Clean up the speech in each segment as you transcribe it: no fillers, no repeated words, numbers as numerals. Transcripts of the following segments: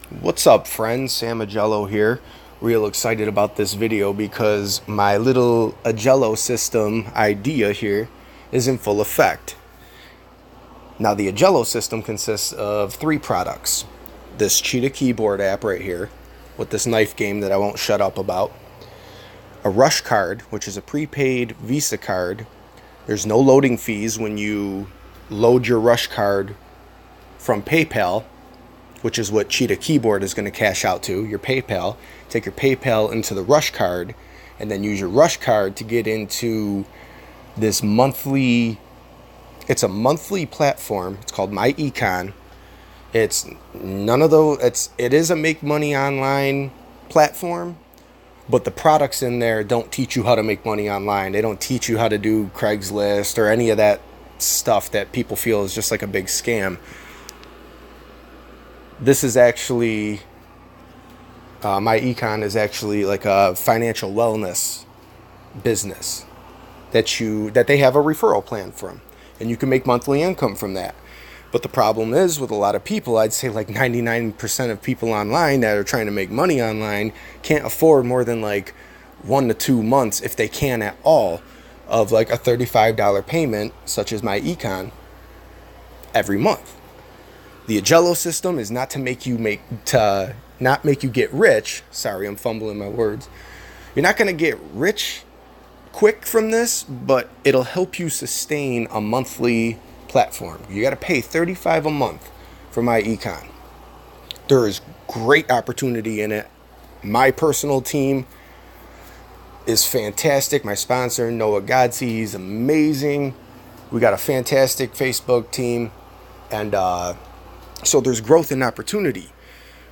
What's up, friends? Sam Augello here. Real excited about this video because my little Augello System idea here is in full effect. Now, the Augello System consists of three products. This Cheetah Keyboard app right here with this knife game that I won't shut up about. A Rush card, which is a prepaid Visa card. There's no loading fees when you load your Rush card from PayPal, which is what Cheetah Keyboard is going to cash out to, your PayPal. Take your PayPal into the Rush card, and then use your Rush card to get into this monthly, it's a monthly platform. It's called MyEcon. It's none of those, it is a make money online platform, but the products in there don't teach you how to make money online. They don't teach you how to do Craigslist or any of that stuff that people feel is just like a big scam. This is actually, MyEcon is actually like a financial wellness business that they have a referral plan from, and you can make monthly income from that. But the problem is with a lot of people, I'd say like 99% of people online that are trying to make money online can't afford more than like 1 to 2 months, if they can at all, of like a $35 payment, such as MyEcon, every month. The Augello system is not to make you get rich. Sorry, I'm fumbling my words. You're not going to get rich quick from this, but it'll help you sustain a monthly platform. You got to pay $35 a month for MyEcon. There is great opportunity in it. My personal team is fantastic. My sponsor, Noah Godsey, he's amazing. We got a fantastic Facebook team, and so there's growth and opportunity,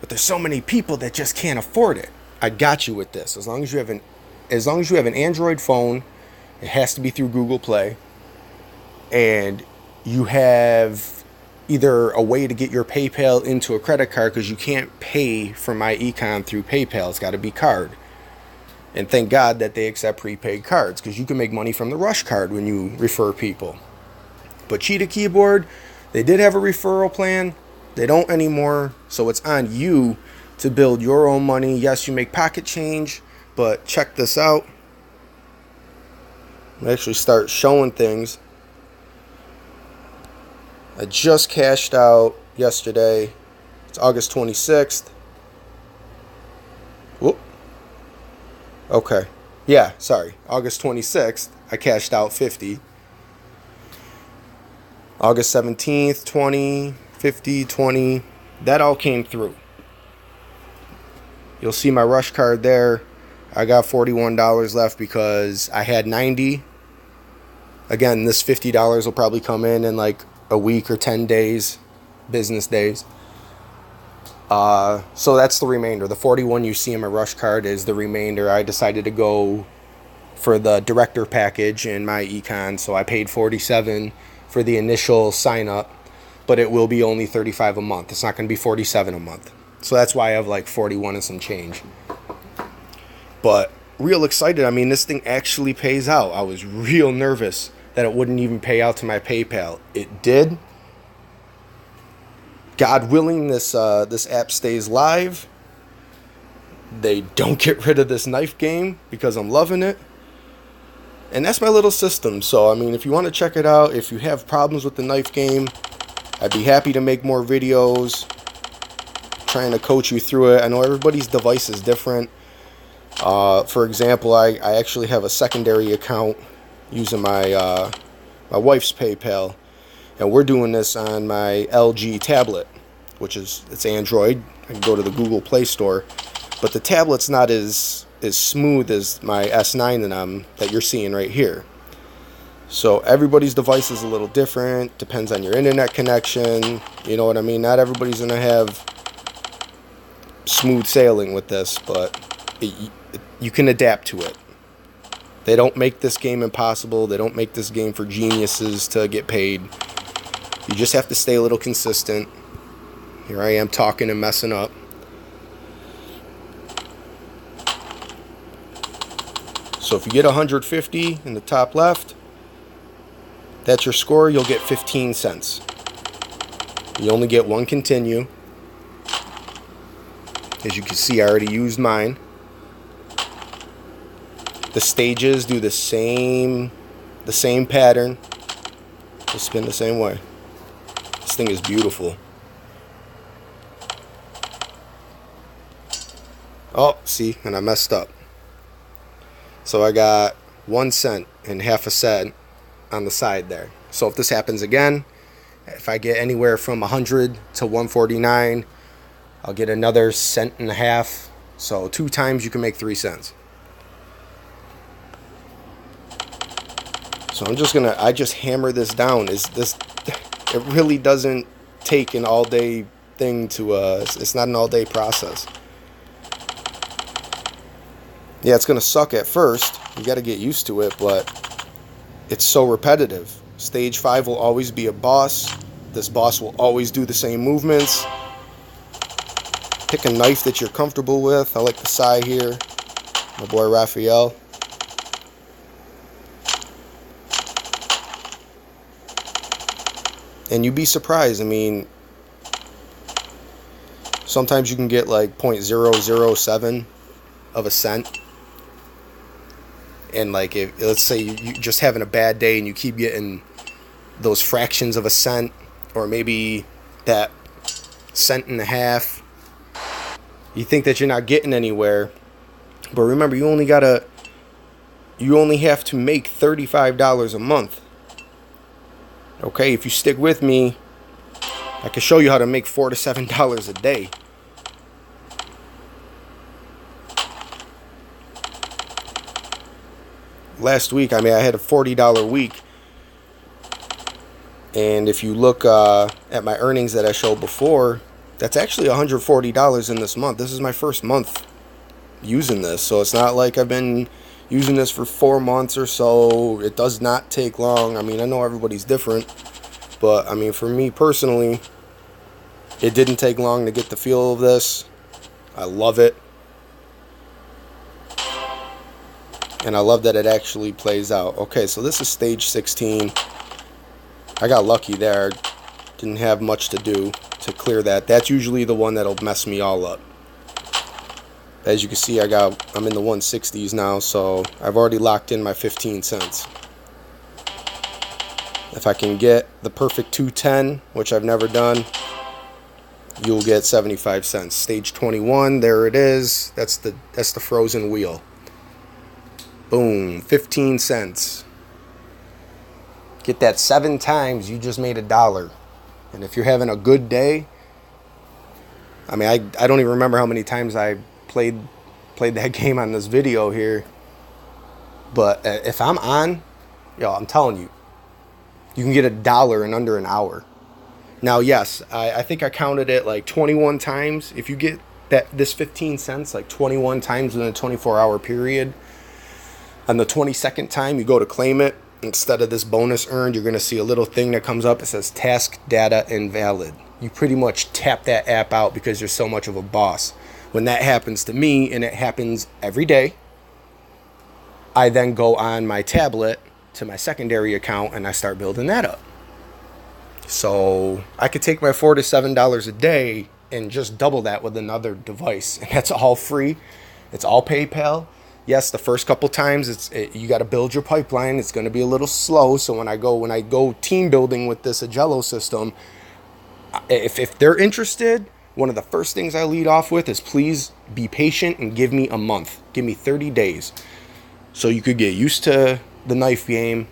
but there's so many people that just can't afford it. I got you with this. As long as you have an Android phone, it has to be through Google Play, and you have either a way to get your PayPal into a credit card, because you can't pay for MyEcon through PayPal. It's got to be card. And thank God that they accept prepaid cards, because you can make money from the Rush card when you refer people. But Cheetah Keyboard, they did have a referral plan. They don't anymore, so it's on you to build your own money. Yes, you make pocket change, but check this out. I actually start showing things. I just cashed out yesterday. It's August 26th. Whoop. Okay. Yeah, sorry. August 26th, I cashed out 50. August 17th, 20. 50, 20, that all came through. You'll see my Rush card there. I got $41 left because I had 90. Again, this $50 will probably come in like a week or 10 days, business days. So that's the remainder. The 41 you see in my Rush card is the remainder. I decided to go for the director package in MyEcon, so I paid $47 for the initial sign up. But it will be only $35 a month. It's not going to be $47 a month. So that's why I have like 41 and some change. But real excited. I mean, this thing actually pays out. I was real nervous that it wouldn't even pay out to my PayPal. It did. God willing, this app stays live. They don't get rid of this knife game, because I'm loving it. And that's my little system. So, I mean, if you want to check it out, if you have problems with the knife game, I'd be happy to make more videos trying to coach you through it. I know everybody's device is different. For example, I actually have a secondary account using my wife's PayPal, and we're doing this on my LG tablet, it's Android. I can go to the Google Play Store, but the tablet's not as smooth as my S9 that you're seeing right here. So everybody's device is a little different. Depends on your internet connection. You know what I mean? Not everybody's going to have smooth sailing with this, but you can adapt to it. They don't make this game impossible. They don't make this game for geniuses to get paid. You just have to stay a little consistent. Here I am talking and messing up. So if you get 150 in the top left, that's your score. You'll get 15 cents. You only get one continue. As you can see, I already used mine. The stages do the same pattern. They spin the same way. This thing is beautiful. Oh, see, and I messed up. So I got 1 cent and half a cent on the side there. So if this happens again, if I get anywhere from 100 to 149, I'll get another cent and a half. So 2 times you can make 3 cents. So I just hammer this down. It really doesn't take an all day thing to, it's not an all day process. Yeah, it's going to suck at first. You got to get used to it, but it's so repetitive. Stage 5 will always be a boss. This boss will always do the same movements. Pick a knife that you're comfortable with. I like the Sai here. My boy Raphael. And you'd be surprised. I mean, sometimes you can get like 0.007 of a cent. And like, let's say you're just having a bad day and you keep getting those fractions of a cent, or maybe that cent and a half. You think that you're not getting anywhere, but remember, you only have to make $35 a month. Okay, if you stick with me, I can show you how to make $4 to $7 a day. Last week, I had a $40 week. And if you look at my earnings that I showed before, that's actually $140 in this month. This is my first month using this. So it's not like I've been using this for 4 months or so. It does not take long. I know everybody's different. But, for me personally, it didn't take long to get the feel of this. I love it. And I love that it actually plays out. Okay, so this is stage 16. I got lucky there. Didn't have much to do to clear that. That's usually the one that'll mess me all up. As you can see, I'm in the 160s now, so I've already locked in my 15 cents. If I can get the perfect 210, which I've never done, you'll get 75 cents. Stage 21, there it is. That's the frozen wheel. Boom, 15 cents. Get that 7 times, you just made $1. And if you're having a good day, I don't even remember how many times I played that game on this video here. But if I'm on, I'm telling you, you can get $1 in under an hour. Now, yes, I think I counted it like 21 times. If you get this 15 cents like 21 times in a 24-hour period, on the 22nd time you go to claim it, instead of this bonus earned, you're going to see a little thing that comes up. It says task data invalid. You pretty much tap that app out because you're so much of a boss. When that happens to me, and it happens every day, I then go on my tablet to my secondary account and I start building that up. So I could take my $4 to $7 a day and just double that with another device. And that's all free. It's all PayPal. Yes, the first couple times you got to build your pipeline. It's going to be a little slow. So when I go team building with this Augello system, if they're interested, one of the first things I lead off with is please be patient and give me a month. Give me 30 days. So you could get used to the knife game.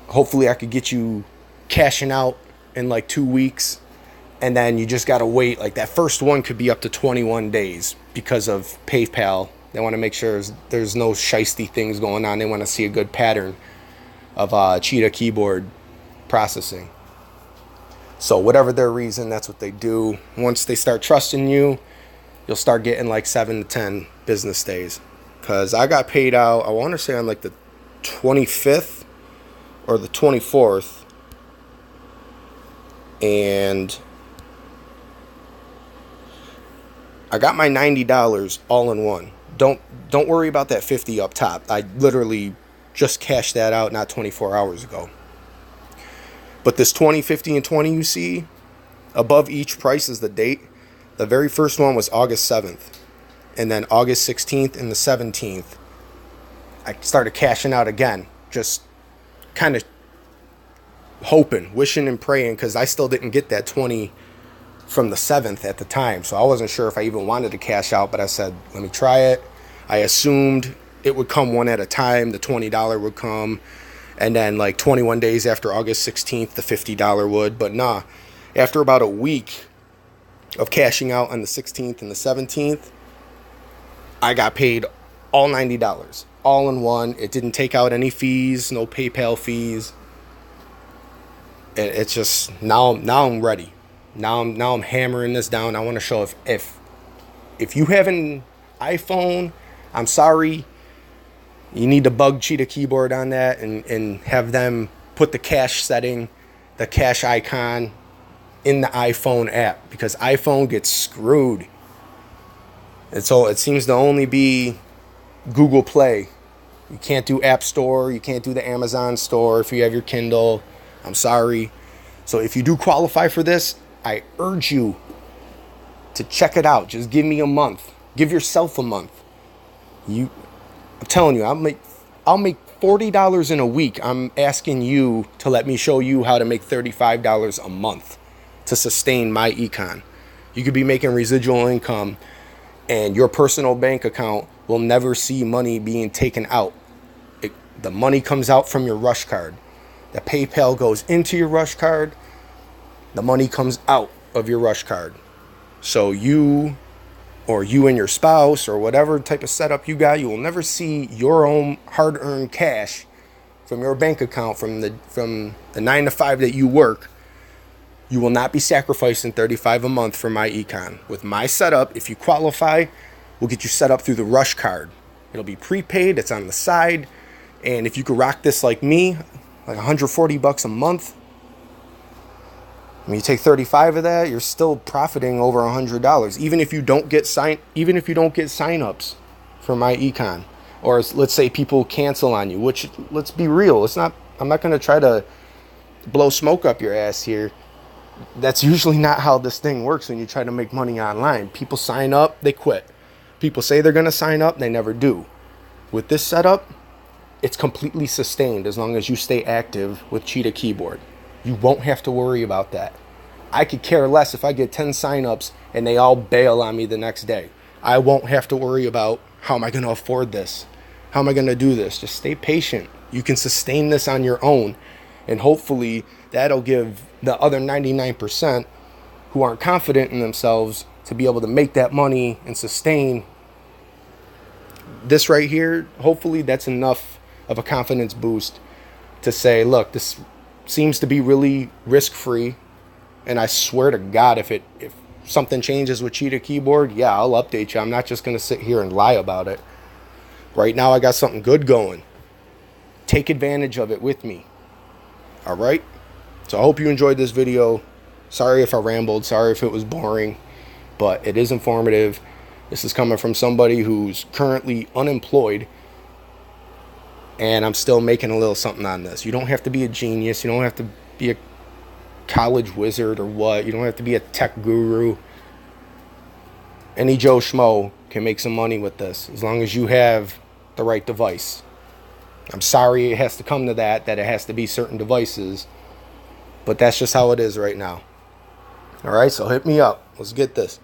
Hopefully I could get you cashing out in like 2 weeks. And then you just got to wait. Like that first one could be up to 21 days because of PayPal. They want to make sure there's no shisty things going on. They want to see a good pattern of Cheetah Keyboard processing. So whatever their reason, that's what they do. Once they start trusting you, you'll start getting like 7 to 10 business days. Because I got paid out, I want to say on like the 25th or the 24th. And I got my $90 all in one. Don't worry about that 50 up top. I literally just cashed that out not 24 hours ago. But this 20, 50, and 20 you see, above each price is the date. The very first one was August 7th. And then August 16th and the 17th, I started cashing out again. Just kind of hoping, wishing and praying, because I still didn't get that 20 from the 7th at the time. So I wasn't sure if I even wanted to cash out, but I said, let me try it. I assumed it would come one at a time. The $20 would come. And then like 21 days after August 16th, the $50 would. But nah, after about a week of cashing out on the 16th and the 17th, I got paid all $90, all in one. It didn't take out any fees, no PayPal fees. It's just now I'm ready. Now I'm hammering this down. I want to show if you have an iPhone, I'm sorry. You need to bug Cheetah Keyboard on that and have them put the cash setting, the cash icon in the iPhone app, because iPhone gets screwed. And so it seems to only be Google Play. You can't do App Store. You can't do the Amazon store if you have your Kindle. I'm sorry. So if you do qualify for this, I urge you to check it out. Just give me a month. Give yourself a month. I'm telling you, I'll make $40 in a week. I'm asking you to let me show you how to make $35 a month to sustain MyEcon. You could be making residual income, and your personal bank account will never see money being taken out. The money comes out from your Rush card. The PayPal goes into your Rush card. The money comes out of your Rush card. So you and your spouse or whatever type of setup you got, you will never see your own hard-earned cash from your bank account from the 9 to 5 that you work. You will not be sacrificing $35 a month for MyEcon. With my setup, if you qualify, we'll get you set up through the Rush card. It'll be prepaid. It's on the side. And if you could rock this like me, like $140 a month, when you take 35 of that, you're still profiting over $100. Even if you don't get sign-ups for MyEcon, or let's say people cancel on you, which, let's be real, I'm not going to try to blow smoke up your ass here. That's usually not how this thing works when you try to make money online. People sign up, they quit. People say they're going to sign up, they never do. With this setup, it's completely sustained as long as you stay active with Cheetah Keyboard. You won't have to worry about that. I could care less if I get 10 signups and they all bail on me the next day. I won't have to worry about how am I going to afford this? How am I going to do this? Just stay patient. You can sustain this on your own, and hopefully that'll give the other 99% who aren't confident in themselves to be able to make that money and sustain this right here. Hopefully that's enough of a confidence boost to say, look, this seems to be really risk-free, and I swear to God, if something changes with Cheetah Keyboard, yeah, I'll update you. I'm not just going to sit here and lie about it. Right now I got something good going. Take advantage of it with me. All right? So I hope you enjoyed this video. Sorry if I rambled. Sorry if it was boring. But it is informative. This is coming from somebody who's currently unemployed, and I'm still making a little something on this. You don't have to be a genius. You don't have to be a college wizard or what. You don't have to be a tech guru. Any Joe Schmo can make some money with this as long as you have the right device. I'm sorry it has to come to that it has to be certain devices, but that's just how it is right now. All right, so hit me up. Let's get this.